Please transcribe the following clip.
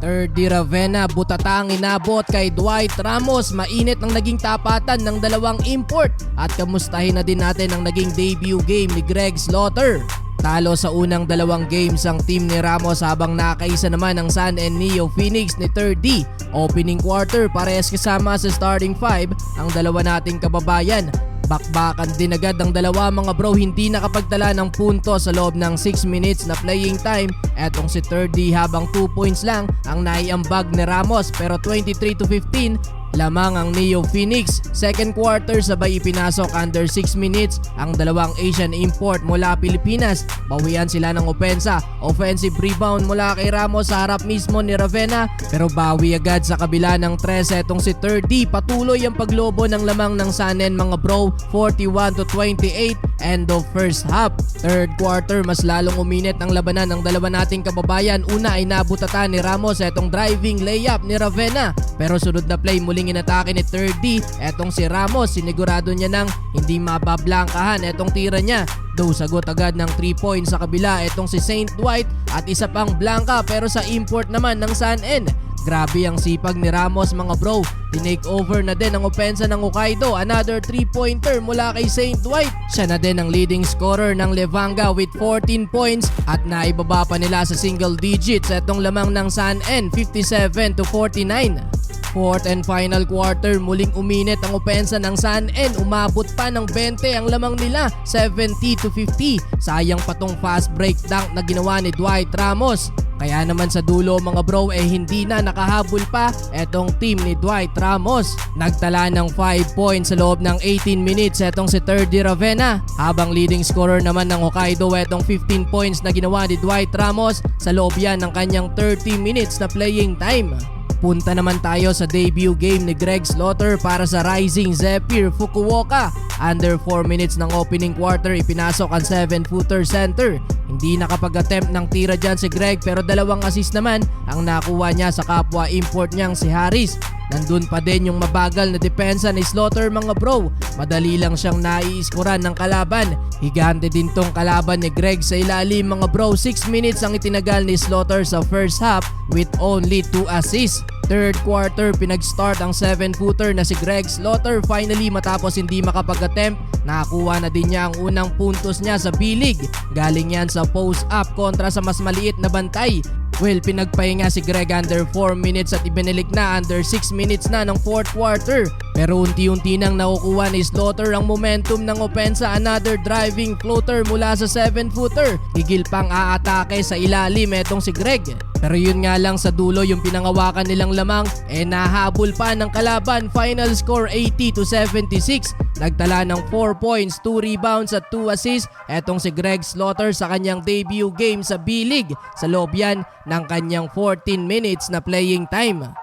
Third di Ravenna, butata ang inabot kay Dwight Ramos. Mainit ang naging tapatan ng dalawang import. At kamustahin na din natin ang naging debut game ni Greg Slaughter. Talo sa unang dalawang games ang team ni Ramos habang nakaisa naman ang Sun and Neo Phoenix ni Third D. Opening quarter, parehas kasama sa starting 5 ang dalawa nating kababayan. Bakbakan din agad ang dalawa mga bro, hindi nakapagtala ng punto sa loob ng 6 minutes na playing time. Etong si Third D habang 2 points lang ang naiambag ni Ramos, pero 23-15 lamang ang Neo Phoenix. Second quarter, sabay ipinasok under 6 minutes ang dalawang Asian import mula Pilipinas. Bawian sila ng opensa. Offensive rebound mula kay Ramos sa harap mismo ni Ravenna, pero bawi agad sa kabila ng 3. Etong si Third D, patuloy ang paglobo ng lamang ng Sanen mga bro, 41-28, end of first half. Third quarter, mas lalong uminit ang labanan ng dalawa nating kababayan. Una ay nabutata ni Ramos etong driving layup ni Ravenna, pero sunod na play muling inatake ni Third D. Etong si Ramos, sinigurado niya nang hindi mabablangkahan etong tira niya. Though sagot agad ng 3 points sa kabila etong si Saint Dwight at isa pang blanka, pero sa import naman ng Sun N. Grabe ang sipag ni Ramos mga bro. Tinake over na din ang opensa ng Hokkaido. Another 3-pointer mula kay Saint Dwight. Siya na din ang leading scorer ng Levanga with 14 points at naibaba pa nila sa single digits etong lamang ng Sun N, 57-49. Fourth and final quarter, muling uminit ang opensa ng Sun N. Umabot pa ng 20 ang lamang nila, 70-50. Sayang pa tong fast break dunk na ginawa ni Dwight Ramos. Kaya naman sa dulo mga bro hindi na nakahabol pa etong team ni Dwight Ramos. Nagtala ng 5 points sa loob ng 18 minutes etong si Third di Ravenna, habang leading scorer naman ng Hokkaido etong 15 points na ginawa ni Dwight Ramos sa loob yan ng kanyang 30 minutes na playing time. Punta naman tayo sa debut game ni Greg Slaughter para sa Rising Zephyr Fukuoka. Under 4 minutes ng opening quarter, ipinasok ang 7-footer center. Hindi nakapag-attempt ng tira dyan si Greg, pero dalawang assist naman ang nakuha niya sa kapwa import niyang si Harris. Nandun pa din yung mabagal na depensa ni Slaughter mga bro. Madali lang siyang naiiskuran ng kalaban. Higante din tong kalaban ni Greg sa ilalim mga bro. 6 minutes ang itinagal ni Slaughter sa first half with only 2 assists. Third quarter, pinag-start ang 7-footer na si Greg Slaughter. Finally, matapos hindi makapag-attempt, nakakuha na din niya ang unang puntos niya sa B-League. Galing yan sa post-up kontra sa mas maliit na bantay. Well, pinagpahinga si Greg under 4 minutes at ibinilik na under 6 minutes na ng fourth quarter. Pero unti-unti nang nakukuha ni Slaughter ang momentum ng opensa. Another driving floater mula sa 7-footer. Gigil pang aatake sa ilalim etong si Greg. Pero yun nga lang, sa dulo yung pinangawakan nilang lamang nahabol pa ng kalaban. Final score 80-76. Nagtala ng 4 points, 2 rebounds at 2 assists etong si Greg Slaughter sa kanyang debut game sa B-League. Sa loob yan ng kanyang 14 minutes na playing time.